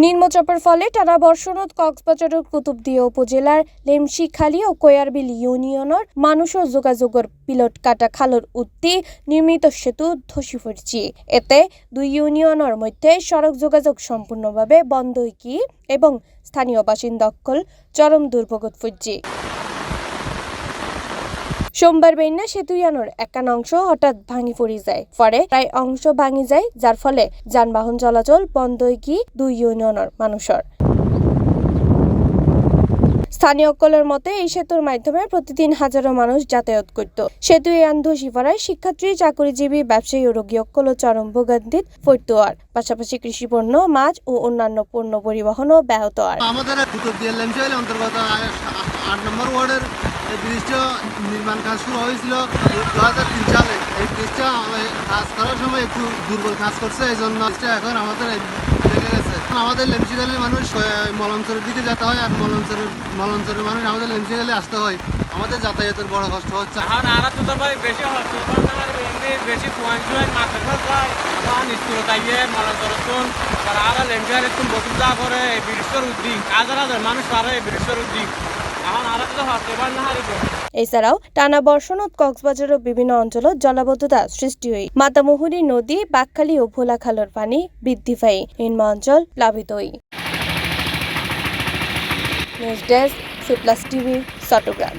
নিম্নচাপের ফলে টানা বর্ষণত কক্সবাজারের কুতুবদিয়া উপজেলার লেমশিখালী ও কয়ারবিল ইউনিয়নের মানুষের যোগাযোগের পিলট কাটা খালর উত্তি নির্মিত সেতু ধসি পড়ছে। এতে দুই ইউনিয়নের মধ্যে সড়ক যোগাযোগ সম্পূর্ণভাবে বন্ধ হয়ে এবং স্থানীয় বাসিন্দাসকল চরম দুর্ভোগত পড়ছে। সোমবার বেন্যা সেতুয়ানোর একাংশ হঠাৎ ভাঙি পড়ে যায়, পরে প্রায় অংশ ভাঙি যায়, যার ফলে যানবাহন চলাচল বন্ধ হয়ে দুই ইউনিয়নের মানুষের। স্থানীয়সকলের মতে এই সেতুর মাধ্যমে প্রতিদিন হাজারো মানুষ যাতায়াত করত। সেতু ধসি পড়ায় শিক্ষার্থী, চাকরিজীবী, ব্যবসায়ী ও রোগীসকল চরম ভোগান্তিত পড়ত। আর পাশাপাশি কৃষিপণ্য, মাছ ও অন্যান্য পণ্য পরিবহনও ব্যাহত। আর আমাদের অন্তর্গত ৮ নম্বর ওয়ার্ডের এই ব্রিজটা নির্মাণ কাজ শুরু হয়েছিল 2003 সালে। এই ব্রিজটা কাজ করার সময় একটু দুর্বল কাজ করছে, এই জন্য এখন আমাদের লেগে গেছে। আমাদের লেমচিখালীর মানুষ মলঞ্চরের দিকে যেতে হয়, আর মলঞ্চরের মানুষ আমাদের লেমচিখালী আসতে হয়। আমাদের যাতায়াতের বড় কষ্ট হচ্ছে। বেশি স্কুল তাইয়ে মলঞ্চরতুন আর লেমচিখালী একটু বসুন্ধা করে এই ব্রিজের উদ্দিক হাজার হাজার মানুষ পারে এই ব্রিজের উদ্দিক। এছাড়াও টানা বর্ষণত কক্সবাজারের বিভিন্ন অঞ্চলত জলাবদ্ধতা সৃষ্টি হয়ে মাতামুহুরী নদী, বাকখালী ও ভোলা খালের পানি বৃদ্ধি পায়, নিম্ন অঞ্চল প্লাবিত হয়। News desk, C+ TV, Chittagong.